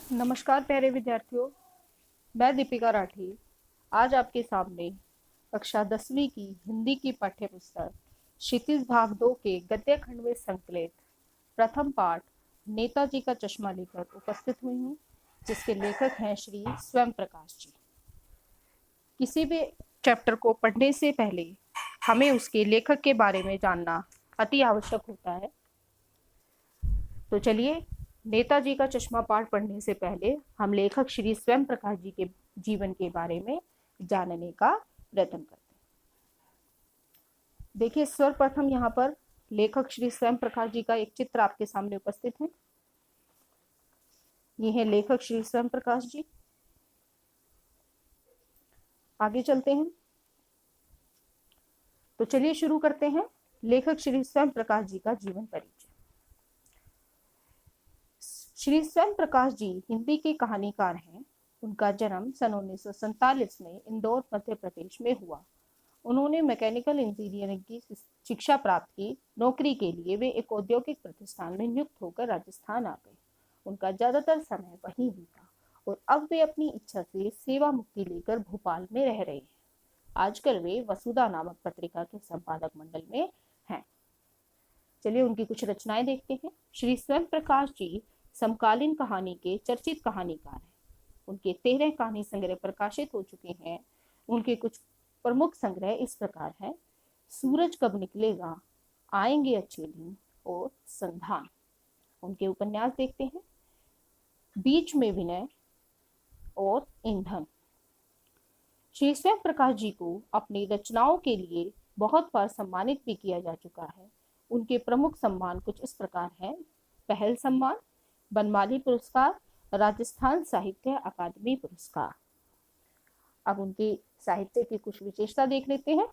नमस्कार प्यारे विद्यार्थियों। मैं दीपिका राठी आज आपके सामने कक्षा 10वीं की हिंदी की पाठ्य पुस्तक क्षितिज भाग 2 के गद्य खंड में संकलित प्रथम पाठ नेताजी का चश्मा लेकर उपस्थित हुई हूँ, जिसके लेखक हैं श्री स्वयं प्रकाश जी। किसी भी चैप्टर को पढ़ने से पहले हमें उसके लेखक के बारे में जानना अति आवश्यक होता है। तो चलिए, नेताजी का चश्मा पाठ पढ़ने से पहले हम लेखक श्री स्वयं प्रकाश जी के जीवन के बारे में जानने का प्रयत्न करते हैं। देखिए, सर्वप्रथम यहाँ पर लेखक श्री स्वयं प्रकाश जी का एक चित्र आपके सामने उपस्थित है। ये है लेखक श्री स्वयं प्रकाश जी। आगे चलते हैं। तो चलिए शुरू करते हैं लेखक श्री स्वयं प्रकाश जी का जीवन परिचय। श्री स्वयं प्रकाश जी हिंदी के कहानीकार हैं। उनका जन्म सन 1947 में इंदौर मध्य प्रदेश में हुआ। उन्होंने मैकेनिकल इंजीनियरिंग की शिक्षा प्राप्त की। नौकरी के लिए वे एक औद्योगिक प्रतिष्ठान में नियुक्त होकर राजस्थान आ गए। उनका ज्यादातर समय वहीं बीता और अब वे अपनी इच्छा से सेवा मुक्ति लेकर भोपाल में रह रहे हैं। आजकल वे वसुधा नामक पत्रिका के संपादक मंडल में हैं। चलिए उनकी कुछ रचनाएं देखते हैं। श्री स्वयं प्रकाश जी समकालीन कहानी के चर्चित कहानीकार हैं। उनके 13 कहानी संग्रह प्रकाशित हो चुके हैं। उनके कुछ प्रमुख संग्रह इस प्रकार हैं: सूरज कब निकलेगा, आएंगे अच्छे दिन और संधान। उनके उपन्यास देखते हैं: बीच में विनय और ईंधन। श्री स्वयं प्रकाश जी को अपनी रचनाओं के लिए बहुत बार सम्मानित भी किया जा चुका है। उनके प्रमुख सम्मान कुछ इस प्रकार हैं: पहल सम्मान, बनमाली पुरस्कार, राजस्थान साहित्य अकादमी पुरस्कार। अब उनकी साहित्य की कुछ विशेषता देख लेते हैं।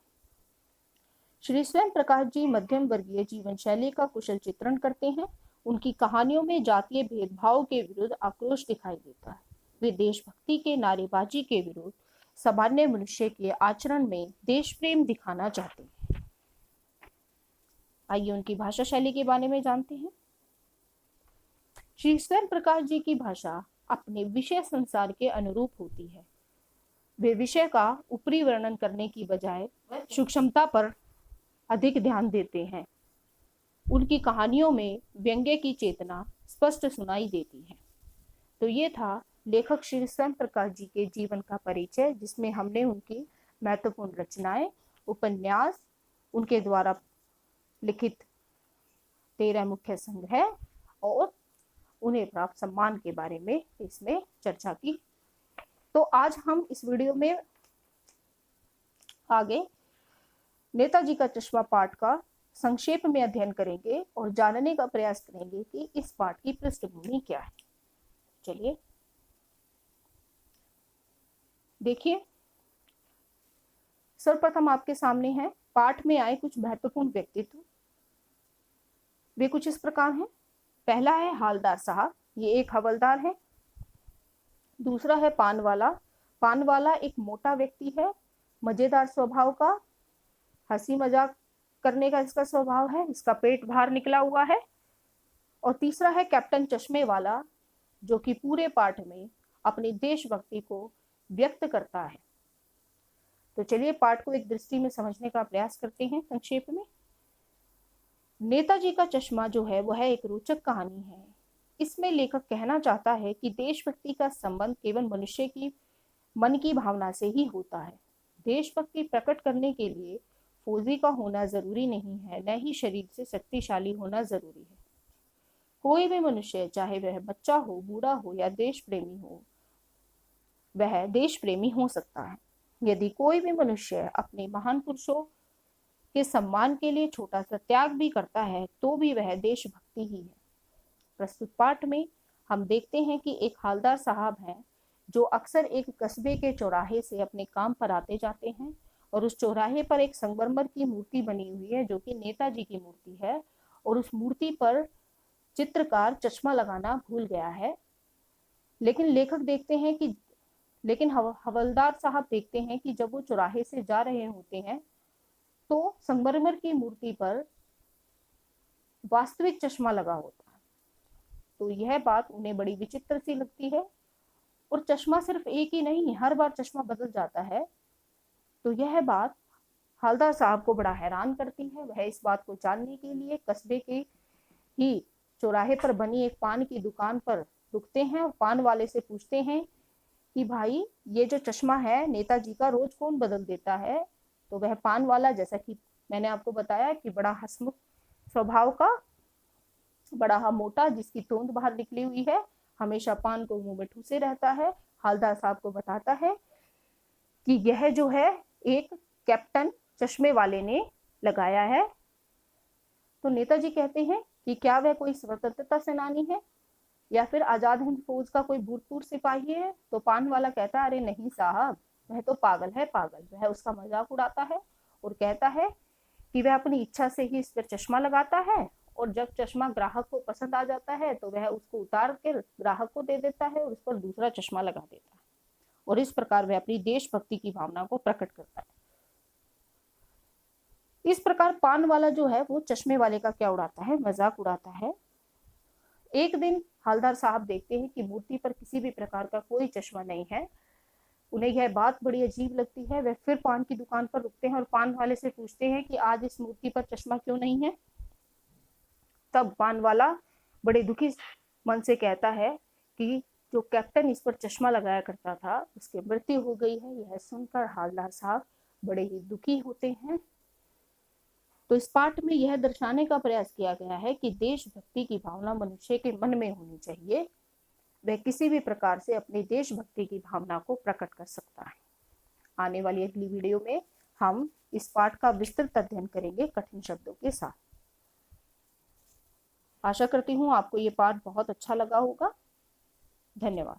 श्री स्वयं प्रकाश जी मध्यम वर्गीय जीवन शैली का कुशल चित्रण करते हैं। उनकी कहानियों में जातीय भेदभाव के विरुद्ध आक्रोश दिखाई देता है। वे देशभक्ति के नारेबाजी के विरुद्ध सामान्य मनुष्य के आचरण में देश प्रेम दिखाना चाहते हैं। आइए उनकी भाषा शैली के बारे में जानते हैं। श्री स्वयं प्रकाश जी की भाषा अपने विषय संसार के अनुरूप होती है। वे विषय का ऊपरी वर्णन करने की बजाय सूक्ष्मता पर अधिक ध्यान देते हैं। उनकी कहानियों में व्यंग्य की चेतना स्पष्ट सुनाई देती है। तो ये था लेखक श्री स्वयं प्रकाश जी के जीवन का परिचय, जिसमें हमने उनकी महत्वपूर्ण रचनाएं, उपन्यास, उनके द्वारा लिखित 13 मुख्य संग्रह और उन्हें प्राप्त सम्मान के बारे में इसमें चर्चा की। तो आज हम इस वीडियो में आगे नेताजी का चश्मा पाठ का संक्षेप में अध्ययन करेंगे और जानने का प्रयास करेंगे कि इस पाठ की पृष्ठभूमि क्या है। चलिए देखिए, सर्वप्रथम आपके सामने है पाठ में आए कुछ महत्वपूर्ण व्यक्तित्व। वे कुछ इस प्रकार हैं। पहला है हालदार साहब, ये एक हवलदार है। दूसरा है पानवाला। पानवाला एक मोटा व्यक्ति है, मजेदार स्वभाव का, हंसी मजाक करने का इसका स्वभाव है, इसका पेट बाहर निकला हुआ है। और तीसरा है कैप्टन चश्मे वाला, जो कि पूरे पाठ में अपनी देशभक्ति को व्यक्त करता है। तो चलिए पाठ को एक दृष्टि में समझने का प्रयास करते हैं संक्षेप में। नेताजी का चश्मा जो है वह एक रोचक कहानी है। इसमें लेखक कहना चाहता है कि देशभक्ति का संबंध केवल मनुष्य की मन की भावना से ही होता है। देशभक्ति प्रकट करने के लिए फौजी का होना जरूरी नहीं है, न ही शरीर से शक्तिशाली होना जरूरी है। कोई भी मनुष्य, चाहे वह बच्चा हो, बूढ़ा हो या देश प्रेमी हो, वह देश प्रेमी हो सकता है। यदि कोई भी मनुष्य अपने महान पुरुषों के सम्मान के लिए छोटा सा त्याग भी करता है तो भी वह देशभक्ति ही है। प्रस्तुत पाठ में हम देखते हैं कि एक हालदार साहब हैं जो अक्सर एक कस्बे के चौराहे से अपने काम पर आते जाते हैं और उस चौराहे पर एक संगमरमर की मूर्ति बनी हुई है जो कि नेताजी की मूर्ति है, और उस मूर्ति पर चित्रकार चश्मा लगाना भूल गया है। लेकिन हवलदार साहब देखते हैं कि जब वो चौराहे से जा रहे होते हैं तो संगमरमर की मूर्ति पर वास्तविक चश्मा लगा होता है। तो यह बात उन्हें बड़ी विचित्र सी लगती है। और चश्मा सिर्फ एक ही नहीं, हर बार चश्मा बदल जाता है। तो यह बात हवलदार साहब को बड़ा हैरान करती है। वह इस बात को जानने के लिए कस्बे के ही चौराहे पर बनी एक पान की दुकान पर रुकते हैं और पान वाले से पूछते हैं कि भाई ये जो चश्मा है नेताजी का रोज कौन बदल देता है। तो वह पान वाला, जैसा कि मैंने आपको बताया कि बड़ा हंसमुख स्वभाव का, बड़ा मोटा, जिसकी तोंद बाहर निकली हुई है, हमेशा पान को मुंह में ठूसे रहता है, हवलदार साहब को बताता है कि यह जो है एक कैप्टन चश्मे वाले ने लगाया है। तो नेताजी कहते हैं कि क्या वह कोई स्वतंत्रता सेनानी है या फिर आजाद हिंद फौज का कोई भूतपूर्व सिपाही है। तो पान वाला कहता है, अरे नहीं साहब, वह तो पागल है, पागल। वह उसका मजाक उड़ाता है और कहता है कि वह अपनी इच्छा से ही इस पर चश्मा लगाता है और जब चश्मा ग्राहक को पसंद आ जाता है तो वह उसको उतार कर ग्राहक को दे देता है और उस पर दूसरा चश्मा लगा देता है और इस प्रकार वह अपनी देशभक्ति की भावना को प्रकट करता है। इस प्रकार पान वाला जो है वो चश्मे वाले का क्या उड़ाता है, मजाक उड़ाता है। एक दिन हवलदार साहब देखते हैं कि मूर्ति पर किसी भी प्रकार का कोई चश्मा नहीं है। उन्हें यह बात बड़ी अजीब लगती है। वे फिर पान की दुकान पर रुकते हैं और पान वाले से पूछते हैं कि आज इस मूर्ति पर चश्मा क्यों नहीं है। तब पान वाला बड़े दुखी मन से कहता है कि जो कैप्टन इस पर चश्मा लगाया करता था उसकी मृत्यु हो गई है। यह सुनकर हवलदार साहब बड़े ही दुखी होते हैं। तो इस पाठ में यह दर्शाने का प्रयास किया गया है कि देशभक्ति की भावना मनुष्य के मन में होनी चाहिए। वह किसी भी प्रकार से अपनी देशभक्ति की भावना को प्रकट कर सकता है। आने वाली अगली वीडियो में हम इस पाठ का विस्तृत अध्ययन करेंगे कठिन शब्दों के साथ। आशा करती हूँ आपको ये पाठ बहुत अच्छा लगा होगा। धन्यवाद।